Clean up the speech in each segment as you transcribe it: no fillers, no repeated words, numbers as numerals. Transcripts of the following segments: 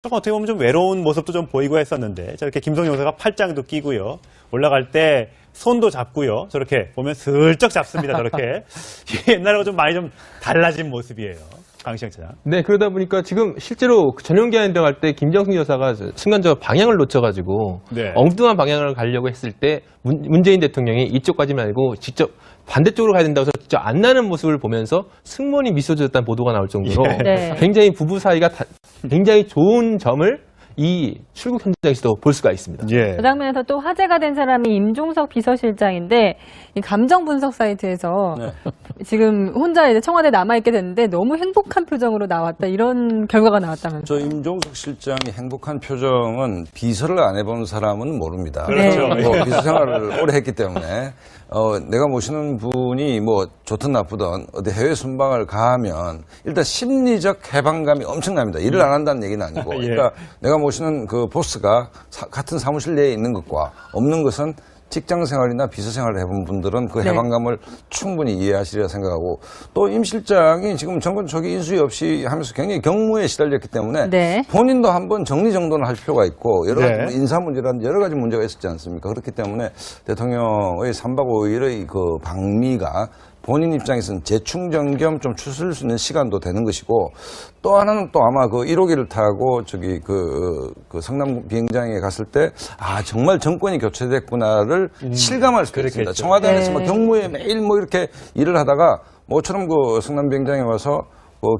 조금 어떻게 보면 좀 외로운 모습도 좀 보이고 했었는데 저렇게 김성용 여사가 팔짱도 끼고요. 올라갈 때 손도 잡고요. 저렇게 보면 슬쩍 잡습니다. 저렇게. 옛날하고 좀 많이 좀 달라진 모습이에요. 강시영 차장. 네, 그러다 보니까 지금 실제로 전용기한에 들어갈 때 김정숙 여사가 순간적으로 방향을 놓쳐가지고 네. 엉뚱한 방향을 가려고 했을 때 문재인 대통령이 이쪽까지 말고 직접 반대쪽으로 가야 된다고 해서 직접 안 나는 모습을 보면서 승무원이 미소 지었다는 보도가 나올 정도로 네. 굉장히 부부 사이가 굉장히 좋은 점을 이 출국 현장에서도 볼 수가 있습니다. 예. 그 장면에서 또 화제가 된 사람이 임종석 비서실장인데 이 감정 분석 사이트에서 지금 혼자 이제 청와대에 남아있게 됐는데 너무 행복한 표정으로 나왔다 이런 결과가 나왔다면서요. 저 임종석 실장이 행복한 표정은 비서를 안 해본 사람은 모릅니다. 그렇죠. 뭐 비서 생활을 오래 했기 때문에 내가 모시는 분이 뭐 좋든 나쁘든 어디 해외 순방을 가면 일단 심리적 해방감이 엄청납니다. 일을 안 한다는 얘기는 아니고. 예. 그러니까 내가 모시는 그 보스가 같은 사무실 내에 있는 것과 없는 것은 직장 생활이나 비서 생활을 해본 분들은 그 네. 해방감을 충분히 이해하시리라 생각하고 또 임 실장이 지금 정권 초기 인수위 없이 하면서 굉장히 경무에 시달렸기 때문에 네. 본인도 한번 정리정돈을 할 필요가 있고 여러 가지 네. 인사 문제라든지 여러 가지 문제가 있었지 않습니까? 그렇기 때문에 대통령의 3박 5일의 그 방미가 본인 입장에서는 재충전 겸 좀 추스릴 수 있는 시간도 되는 것이고 또 하나는 또 아마 그 1호기를 타고 저기 그 성남 비행장에 갔을 때 아 정말 정권이 교체됐구나를 실감할 수 있습니다. 그렇겠죠. 청와대 안에서 뭐 네. 경무에 매일 뭐 이렇게 일을 하다가 모처럼 그 성남 비행장에 와서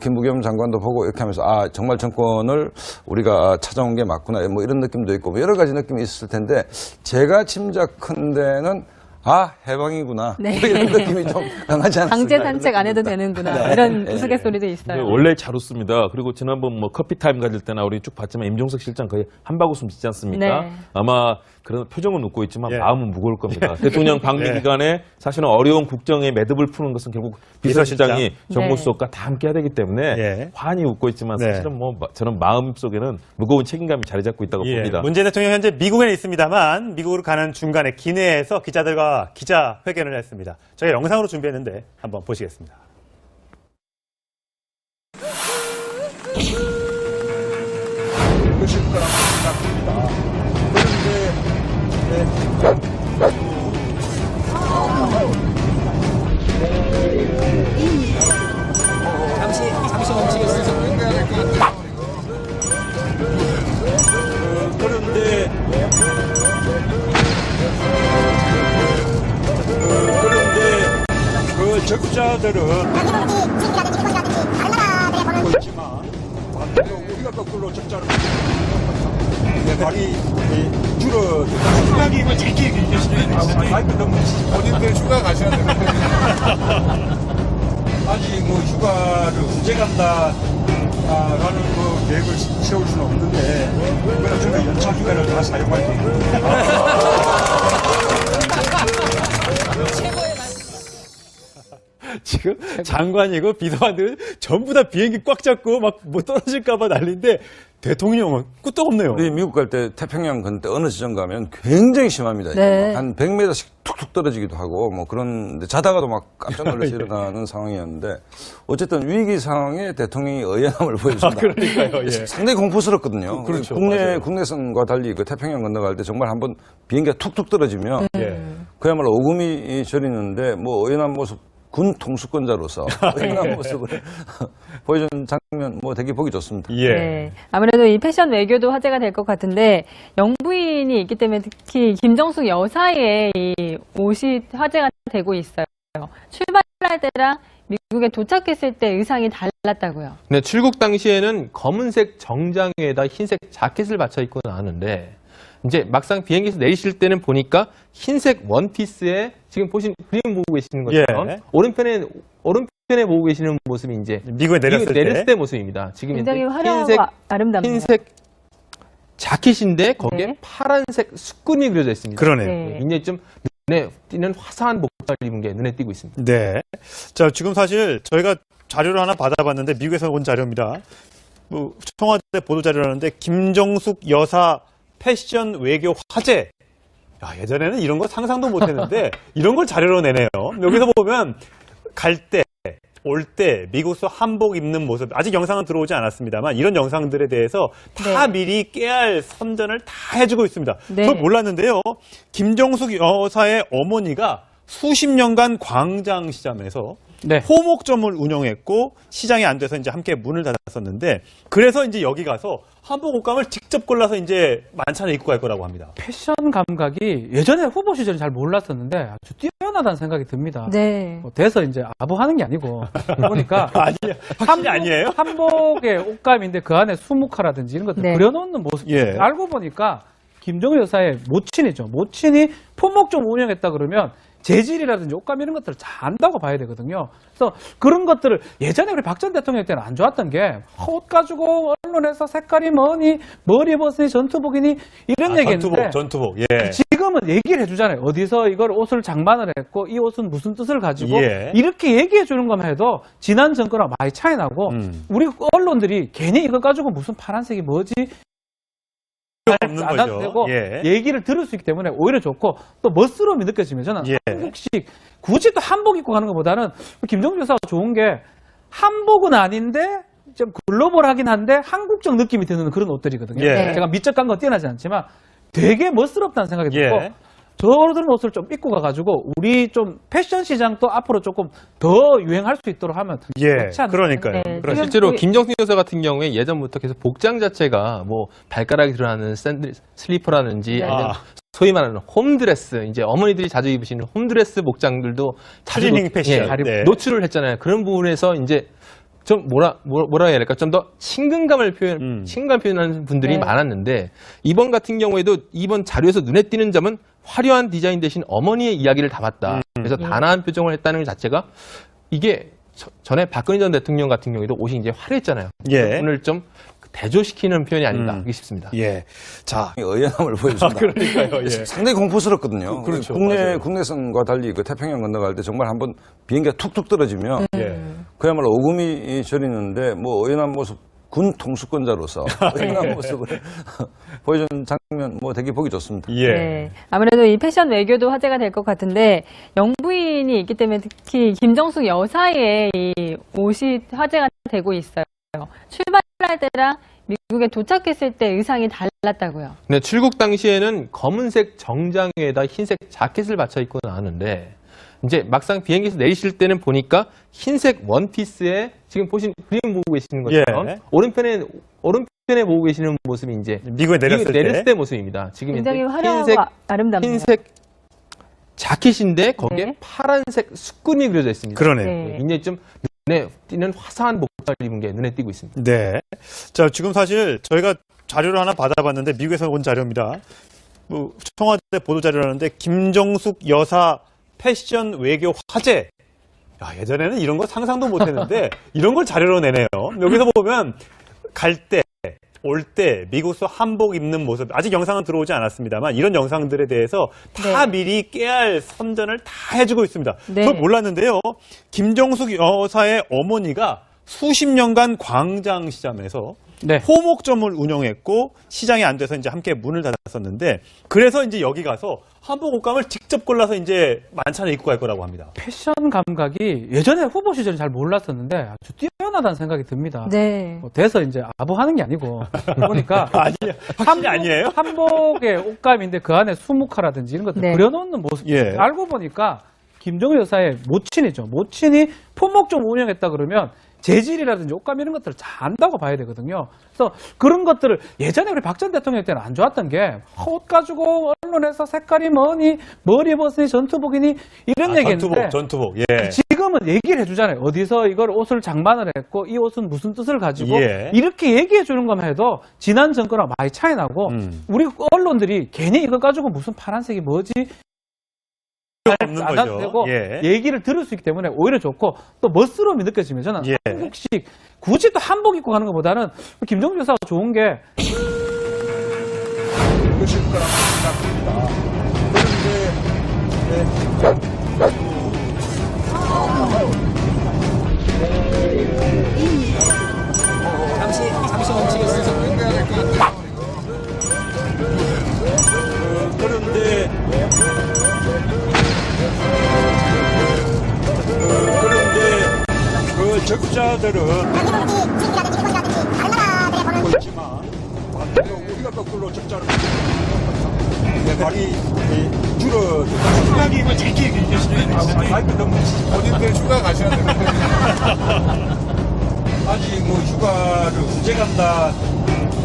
김부겸 장관도 보고 이렇게 하면서 아 정말 정권을 우리가 찾아온 게 맞구나 뭐 이런 느낌도 있고 뭐 여러 가지 느낌이 있었을 텐데 제가 짐작컨대는 아 해방이구나 네. 뭐 이런 느낌이 좀 강하지 않습니까? 강제 산책 안 해도 되는구나 이런 우스갯소리도 있어요. 원래 잘 웃습니다. 그리고 지난번 뭐 커피 타임 가질 때나 우리 쭉 봤지만 임종석 실장 거의 한박 웃음 짓지 않습니까? 네. 아마 그런 표정은 웃고 있지만 예. 마음은 무거울 겁니다. 대통령 방미 예. 기간에 사실은 어려운 국정의 매듭을 푸는 것은 결국 비서실장이 비서실장. 정무수석과 다 함께 해야 되기 때문에 예. 환히 웃고 있지만 네. 사실은 뭐 저는 마음속에는 무거운 책임감이 자리 잡고 있다고 예. 봅니다. 문재인 대통령 현재 미국에 있습니다만 미국으로 가는 중간에 기내에서 기자들과 기자회견을 했습니다. 저희가 영상으로 준비했는데 한번 보시겠습니다. 그런데 그 적자들은 있지만 반대로 우리가 거꾸로 적자를 말이 줄어 생각이 뭐 짧게 얘기해주시는 마이크 너무 본인들 휴가 가셔야 되는데 아직 뭐 휴가를 언제 간다 라는 그 계획을 세울 수는 없는데 그러나 저는 연차 휴가를 다 사용할 계획입니다. 지금 장관이고 비서관들 전부 다 비행기 꽉 잡고 막 뭐 떨어질까봐 난리인데 대통령은 끄떡없네요. 우리 미국 갈 때 태평양 건너 어느 지점 가면 굉장히 심합니다. 네. 한 100m씩 툭툭 떨어지기도 하고 뭐 그런데 자다가도 막 깜짝 놀라서 일어나는 상황이었는데 어쨌든 위기 상황에 대통령이 의연함을 보여준다. 그러니까요. 예. 상당히 공포스럽거든요. 그렇죠. 맞아요. 국내선과 달리 그 태평양 건너갈 때 정말 한번 비행기가 툭툭 떨어지면 예. 그야말로 오금이 저리는데 뭐 의연한 모습 군 통수권자로서 의연한 모습을 보여준 장면 뭐 되게 보기 좋습니다. 예. 네. 아무래도 이 패션 외교도 화제가 될 것 같은데 영부인이 있기 때문에 특히 김정숙 여사의 이 옷이 화제가 되고 있어요. 출발할 때랑 미국에 도착했을 때 의상이 달랐다고요. 네, 출국 당시에는 검은색 정장에다 흰색 자켓을 받쳐 입고 나왔는데 이제 막상 비행기에서 내리실 때는 보니까 흰색 원피스에 지금 보신 그림 보고 계시는 것처럼 예. 오른편에 보고 계시는 모습이 이제 미국에 내렸을 때 모습입니다. 지금 굉장히 이제 화려하고 아름답네요. 흰색 자켓인데 거기에 네. 파란색 수끈이 그려져 있습니다. 그러네요. 네. 굉장히 좀 눈에 띄는 화사한 목장을 입은 게 눈에 띄고 있습니다. 네. 자, 지금 사실 저희가 자료를 하나 받아봤는데 미국에서 온 자료입니다. 뭐 청와대 보도 자료라는데 김정숙 여사 패션 외교 화제. 야, 예전에는 이런 거 상상도 못 했는데 이런 걸 자료로 내네요. 여기서 보면 갈 때, 올 때 미국서 한복 입는 모습, 아직 영상은 들어오지 않았습니다만 이런 영상들에 대해서 다 네. 미리 깨알 선전을 다 해주고 있습니다. 네. 저 몰랐는데요. 김정숙 여사의 어머니가 수십 년간 광장시장에서 네. 호목점을 운영했고 시장이 안 돼서 이제 함께 문을 닫았었는데 그래서 이제 여기 가서 한복 옷감을 직접 골라서 이제 만찬에 입고 갈 거라고 합니다. 패션 감각이 예전에 후보 시절에 잘 몰랐었는데 아주 뛰어나다는 생각이 듭니다. 네. 뭐 돼서 이제 아부하는 게 아니고 보니까 확실히 아니에요? 한복의 옷감인데 그 안에 수묵화라든지 이런 것들 네. 그려놓는 모습 예. 알고 보니까 김정은 여사의 모친이죠. 모친이 품목점 운영했다 그러면 재질이라든지 옷감 이런 것들을 잘 안다고 봐야 되거든요. 그래서 그런 것들을 예전에 우리 박 전 대통령 때는 안 좋았던 게 옷 가지고 언론에서 색깔이 뭐니 머리에 벗으니 전투복이니 이런 얘기했는데 전투복. 예. 지금은 얘기를 해주잖아요. 어디서 이걸 옷을 장만을 했고 이 옷은 무슨 뜻을 가지고 예. 이렇게 얘기해 주는 것만 해도 지난 정권과 많이 차이 나고 우리 언론들이 괜히 이거 가지고 무슨 파란색이 뭐지 없는 안 거죠. 해도 되고 예. 얘기를 들을 수 있기 때문에 오히려 좋고 또 멋스러움이 느껴지면 저는 예. 한국식 굳이 또 한복 입고 가는 것보다는 김정주 여사가 좋은 게 한복은 아닌데 좀 글로벌하긴 한데 한국적 느낌이 드는 그런 옷들이거든요. 예. 제가 미적 감각가 뛰어나지 않지만 되게 멋스럽다는 생각이 들고 예. 저런 옷을 좀 입고 가가지고 우리 좀 패션 시장도 앞으로 조금 더 유행할 수 있도록 하면 예. 좋지 않을까. 그러니까요. 네. 그러니까요. 실제로 그- 김정숙 여사 같은 경우에 예전부터 계속 복장 자체가 뭐 발가락이 드러나는 슬리퍼라든지 아니면 아. 소위 말하는 홈드레스, 이제 어머니들이 자주 입으시는 홈드레스 복장들도 자주 트리닝 패션. 예, 네. 노출을 했잖아요. 그런 부분에서 이제 좀 뭐라 해야 될까? 좀 더 친근감을 친근감 표현하는 분들이 네. 많았는데 이번 같은 경우에도 이번 자료에서 눈에 띄는 점은 화려한 디자인 대신 어머니의 이야기를 담았다. 그래서 단아한 표정을 했다는 것 자체가 이게 전에 박근혜 전 대통령 같은 경우에도 옷이 이제 화려했잖아요. 예. 오늘 좀 대조시키는 표현이 아닌가 하기 싶습니다. 예. 자, 의연함을 보여준다. 그러니까요. 예. 상당히 공포스럽거든요. 그렇죠. 국내선과 달리 그 태평양 건너갈 때 정말 한번 비행기가 툭툭 떨어지면 예. 그야말로 오금이 저리는데 뭐 의연한 모습 군 통수권자로서 의연한 모습을 보여준 장면 뭐 되게 보기 좋습니다. 예. 네. 아무래도 이 패션 외교도 화제가 될 것 같은데 영부인이 있기 때문에 특히 김정숙 여사의 이 옷이 화제가 되고 있어요. 출발할 때랑 미국에 도착했을 때 의상이 달랐다고요. 네, 출국 당시에는 검은색 정장에다 흰색 자켓을 받쳐 입고 나왔는데 이제 막상 비행기에서 내리실 때는 보니까 흰색 원피스에 지금 보신 그림 보고 계시는 것처럼 예. 오른편에 보고 계시는 모습이 이제 미국에 내렸을 때 모습입니다. 지금 굉장히 이제 화려하고 아름답네요. 흰색 자켓인데 거기에 네. 파란색 수끈이 그려져 있습니다. 그러네요. 네. 굉장히 좀 눈에 띄는 화사한 복장을 입은 게 눈에 띄고 있습니다. 네. 자, 지금 사실 저희가 자료를 하나 받아봤는데 미국에서 온 자료입니다. 뭐 청와대 보도 자료라는데 김정숙 여사 패션 외교 화제. 야, 예전에는 이런 거 상상도 못했는데 이런 걸 자료로 내네요. 여기서 보면 갈 때, 올 때 미국서 한복 입는 모습, 아직 영상은 들어오지 않았습니다만 이런 영상들에 대해서 다 네. 미리 깨알 선전을 다 해주고 있습니다. 네. 저 몰랐는데요. 김정숙 여사의 어머니가 수십 년간 광장시장에서 네. 호목점을 운영했고 시장이 안 돼서 이제 함께 문을 닫았었는데 그래서 이제 여기 가서 한복 옷감을 직접 골라서 이제 만찬에 입고 갈 거라고 합니다. 패션 감각이 예전에 후보 시절에 잘 몰랐었는데 아주 뛰어나다는 생각이 듭니다. 네. 뭐 돼서 이제 아부하는 게 아니고 보니까 확실히 아니에요? 한복의 옷감인데 그 안에 수묵화라든지 이런 것들 네. 그려놓는 모습 예. 알고 보니까 김정은 여사의 모친이죠. 모친이 품목점 운영했다 그러면 재질이라든지 옷감 이런 것들을 잘 안다고 봐야 되거든요. 그래서 그런 것들을 예전에 우리 박 전 대통령 때는 안 좋았던 게 옷 가지고 언론에서 색깔이 뭐니 머리에 벗으니 전투복이니 이런 얘기했는데 전투복. 예. 지금은 얘기를 해주잖아요. 어디서 이걸 옷을 장만을 했고 이 옷은 무슨 뜻을 가지고 예. 이렇게 얘기해 주는 것만 해도 지난 정권과 많이 차이 나고 우리 언론들이 괜히 이거 가지고 무슨 파란색이 뭐지 없는 안 거죠. 해도 되고 예. 얘기를 들을 수 있기 때문에 오히려 좋고 또 멋스러움이 느껴지면 저는 예. 한국식 굳이 또 한복 입고 가는 것보다는 김정주 여사가 좋은 게 그것일 거라고 생각합니다. 그런데 그런데 우리가 거꾸로 적자를 내 말이 줄어 생각이 뭐 짧게 얘기해주시네. 너무 어딘데 휴가 가셔야 되는데. 아직 뭐 휴가를 언제 간다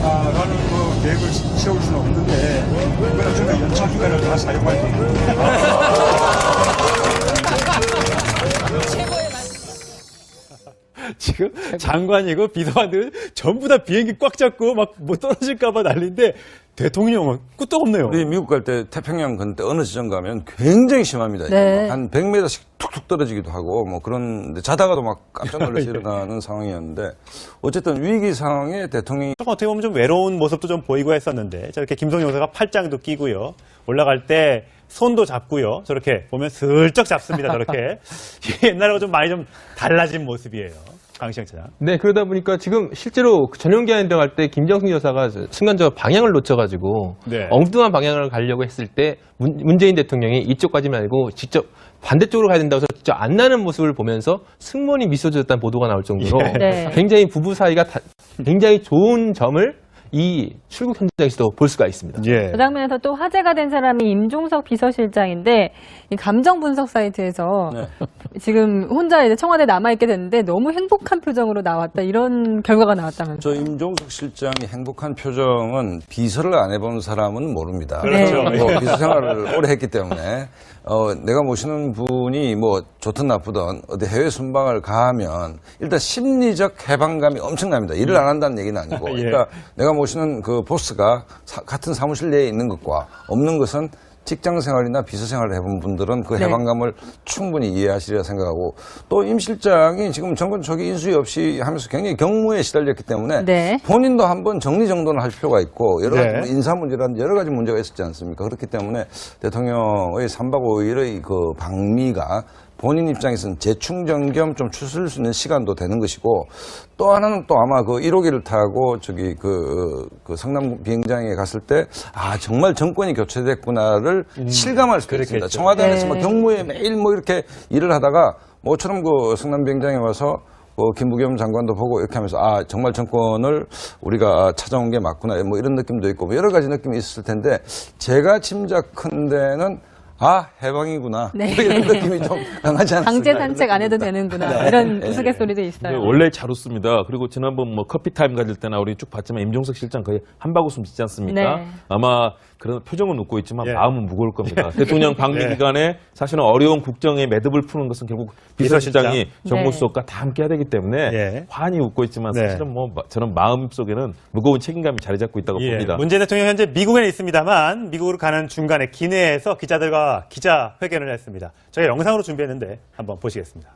라는 뭐 계획을 세울 수는 없는데 그러나 저는 연차 휴가를 다 사용할 계획입니다. 지금 장관이고 비서관들 전부 다 비행기 꽉 잡고 막 뭐 떨어질까봐 난리인데 대통령은 끄떡없네요. 우리 미국 갈 때 태평양 건너 어느 지점 가면 굉장히 심합니다. 네. 한 100m씩 툭툭 떨어지기도 하고 뭐 그런 자다가도 막 깜짝 놀라서 일어나는 상황이었는데 어쨌든 위기 상황에 대통령이 어떻게 보면 좀 외로운 모습도 좀 보이고 했었는데 저렇게 김성용 여사가 팔짱도 끼고요. 올라갈 때 손도 잡고요. 저렇게 보면 슬쩍 잡습니다. 저렇게. 옛날하고 좀 많이 좀 달라진 모습이에요. 강시영 차장. 네, 그러다 보니까 지금 실제로 전용기한에 들어갈 때 김정숙 여사가 순간적으로 방향을 놓쳐가지고 네. 엉뚱한 방향을 가려고 했을 때 문재인 대통령이 이쪽까지 말고 직접 반대쪽으로 가야 된다고 해서 직접 안 나는 모습을 보면서 승무원이 미소 지었다는 보도가 나올 정도로 네. 굉장히 부부 사이가 굉장히 좋은 점을 이 출국 현장에서도 볼 수가 있습니다. 예. 그 장면에서 또 화제가 된 사람이 임종석 비서실장인데 이 감정 분석 사이트에서 지금 혼자 이제 청와대에 남아있게 됐는데 너무 행복한 표정으로 나왔다 이런 결과가 나왔다면서요. 저 임종석 실장이 행복한 표정은 비서를 안 해본 사람은 모릅니다. 그렇죠. 뭐 비서 생활을 오래 했기 때문에 내가 모시는 분이 뭐 좋든 나쁘든 어디 해외 순방을 가면 일단 심리적 해방감이 엄청납니다. 일을 안 한다는 얘기는 아니고. 예. 그러니까 내가 모시는 그 보스가 같은 사무실 내에 있는 것과 없는 것은 직장 생활이나 비서 생활을 해본 분들은 그 네. 해방감을 충분히 이해하시리라 생각하고 또 임 실장이 지금 정권 초기 인수위 없이 하면서 굉장히 경무에 시달렸기 때문에 네. 본인도 한번 정리정돈을 할 필요가 있고 여러 가지 네. 뭐 인사 문제라든지 여러 가지 문제가 있었지 않습니까? 그렇기 때문에 대통령의 3박 5일의 그 방미가 본인 입장에서는 재충전 겸 좀 추스릴 수 있는 시간도 되는 것이고 또 하나는 또 아마 그 1호기를 타고 저기 그 성남 비행장에 갔을 때 아 정말 정권이 교체됐구나를 실감할 수 있습니다. 그렇겠죠. 청와대 안에서 네. 뭐 경무에 매일 뭐 이렇게 일을 하다가 모처럼 그 성남 비행장에 와서 김부겸 장관도 보고 이렇게 하면서 아 정말 정권을 우리가 찾아온 게 맞구나 뭐 이런 느낌도 있고 뭐 여러 가지 느낌이 있었을 텐데 제가 짐작컨대는 아 해방이구나 네. 뭐 이런 느낌이 좀 강하지 않습니까? 강제 산책 안 해도 되는구나 이런 우스갯소리도 있어요. 원래 잘 웃습니다. 그리고 지난번 뭐 커피 타임 가질 때나 우리 쭉 봤지만 임종석 실장 거의 한박 웃음 짓지 않습니까? 네. 아마 그런 표정은 웃고 있지만 예. 마음은 무거울 겁니다. 대통령 방미 예. 기간에 사실은 어려운 국정의 매듭을 푸는 것은 결국 비서실장이 비서실장. 정무수석과 다 함께 해야 되기 때문에 예. 환히 웃고 있지만 네. 사실은 뭐 저는 마음속에는 무거운 책임감이 자리 잡고 있다고 예. 봅니다. 문재인 대통령 현재 미국에 있습니다만 미국으로 가는 중간에 기내에서 기자들과 기자회견을 했습니다. 저희가 영상으로 준비했는데 한번 보시겠습니다.